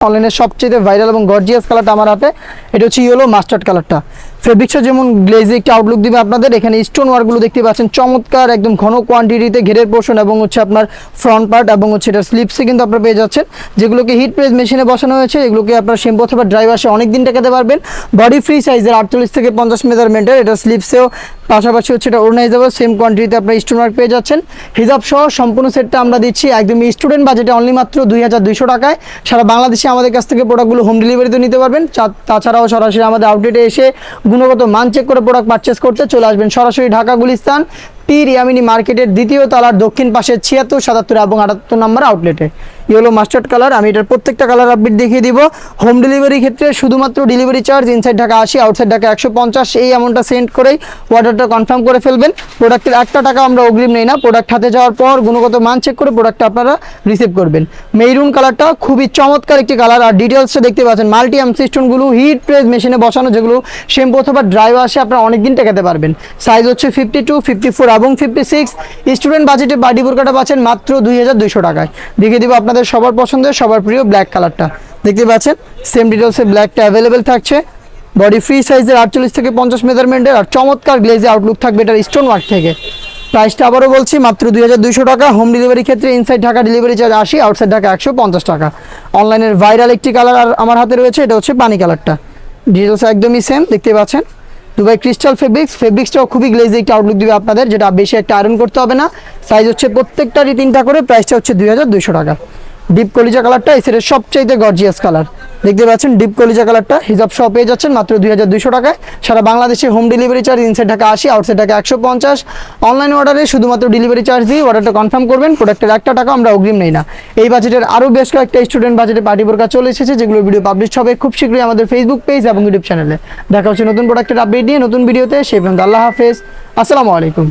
অনলাইনে সবচেয়ে ভাইরাল এবং গর্জিয়াস কালারটা আমার হাতে, এটা হচ্ছে ইয়েলো মাস্টার্ড কালারটা। ফেব্রিক্সটা যেমন গ্লেজি একটা আউটলুক দিবে আপনাদের। এখানে স্টোন ওয়ার্কগুলো দেখতে পাচ্ছেন চমৎকার, একদম ঘন কোয়ান্টিটিতে ঘেরের পোর্শন এবং হচ্ছে আপনার ফ্রন্ট পার্ট এবং হচ্ছে এটা স্লিপসে কিন্তু আপনারা পেয়ে যাচ্ছেন, যেগুলোকে হিট প্রেস মেশিনে বসানো হয়েছে। এগুলোকে আপনার শ্যাম্পু অথবা ড্রাই ওয়াশে অনেক দিন টেকাতে পারবেন। বডি ফ্রি সাইজের 48 থেকে 50 মেজারমেন্টের, এটা স্লিপসেও পাশাপাশি হচ্ছে এটা অর্গানাইজেবল, সেম কোয়ান্টিটিতে আপনার স্টোন ওয়ার্ক পেয়ে যাচ্ছেন। হিজাব সহ সম্পূর্ণ সেটটা আমরা দিচ্ছি একদম স্টুডেন্ট বাজেটে অনলি মাত্র 2200 টাকায়। সারা বাংলাদেশে আমাদের কাছ থেকে প্রোডাক্টগুলো হোম ডেলিভারিতে নিতে পারবেন। তাছাড়াও সরাসরি আমাদের আউটলেটে এসে গুণগত মান চেক করে প্রোডাক্ট পারচেস করতে চলে আসবেন সরাসরি ঢাকা গুলিস্তান পীর ইয়ামিনী মার্কেটের দ্বিতীয় তলার দক্ষিণ পাশে 76, 77 এবং 78 নম্বর আউটলেটে। ইয়েলো মাস্টার্ড কালার, আমি এটার প্রত্যেকটা কালার আপডেট দেখিয়ে দিব। হোম ডেলিভারি ক্ষেত্রে শুধুমাত্র delivery charge inside Dhaka 80, outside Dhaka 150, এই অ্যামাউন্টটা সেন্ড করেই অর্ডারটা কনফার্ম করে ফেলবেন। প্রোডাক্টের একটা টাকা আমরা অগ্রিম নেই না, প্রোডাক্ট হাতে যাওয়ার পর গুণগত মান চেক করে প্রোডাক্টটা আপনারা রিসিভ করবেন। মেরুন কালারটা খুবই চমৎকার একটি কালার, আর ডিটেলসটা দেখতে পাচ্ছেন মাল্টি এমসি স্টোনগুলো হিট প্রেস মেশিনে বসানো, যেগুলো শ্যাম্পু অথবা ড্রাই ওয়াশে আপনারা অনেকদিন টেকাতে পারবেন। সাইজ হচ্ছে 52, 54 এবং 56। স্টুডেন্ট বাজেটে বাডি বোরকাটা পাচ্ছেন মাত্র 2200 টাকায়। দেখিয়ে দিব আপনাদের সবার পছন্দের সবার প্রিয় ব্ল্যাক কালারটা, দেখতে পাচ্ছেন সেম ডিটেলসে ব্ল্যাকটা অ্যাভেলেবেল থাকছে। বডি ফ্রি সাইজের 48 থেকে 50 মেজারমেন্টের, আর চমৎকার গ্লেজে আউটলুক থাকবে এটার স্টোন ওয়ার্ক থেকে। প্রাইসটা আবারও বলছি মাত্র 2200 টাকা। হোম ডেলিভারি ক্ষেত্রে inside Dhaka delivery charge 80, outside Dhaka 150 টাকা। অনলাইনের ভাইরাল একটি কালার আর আমার হাতে রয়েছে, এটা হচ্ছে পানি কালারটা। ডিটেলস একদমই সেম, দেখতে পাচ্ছেন দুবাই ক্রিস্টাল ফেব্রিক্সটাও খুবই গ্লেজি একটা আউটলুক দিবে আপনাদের, যেটা বেশি একটা আয়রন করতে হবে না। সাইজ হচ্ছে প্রত্যেকটারই 3টা করে, প্রাইসটা হচ্ছে 2200 টাকা। ডিপ কলিজা কালারটা এই সেটের সবচাইতে গর্জিয়াস কালার, দেখতে পাচ্ছেন ডিপ কলিজা কালারটা হিজাব সহ পেয়ে যাচ্ছেন মাত্র 2200 টাকায়। সারা বাংলাদেশে home delivery charge inside Dhaka 80, outside Dhaka 150। Online অর্ডারে শুধুমাত্র ডেলিভারি চার্জ দিয়ে অর্ডারটা কনফার্ম করবেন, প্রোডাক্টের একটা টাকা আমরা অগ্রিম নেই না। এই বাজেটের আরও বেশ কয়েকটা স্টুডেন্ট বাজেটে পার্টি বোরকা চলে এসেছে, যেগুলো ভিডিও পাবলিশ হবে খুব শীঘ্রই আমাদের ফেসবুক পেজ এবং ইউটিউব চ্যানেলে। দেখা হচ্ছে নতুন প্রোডাক্টের আপডেট নিয়ে নতুন ভিডিওতে। সেই পর্যন্ত আল্লাহ হাফেজ, আসসালামু আলাইকুম।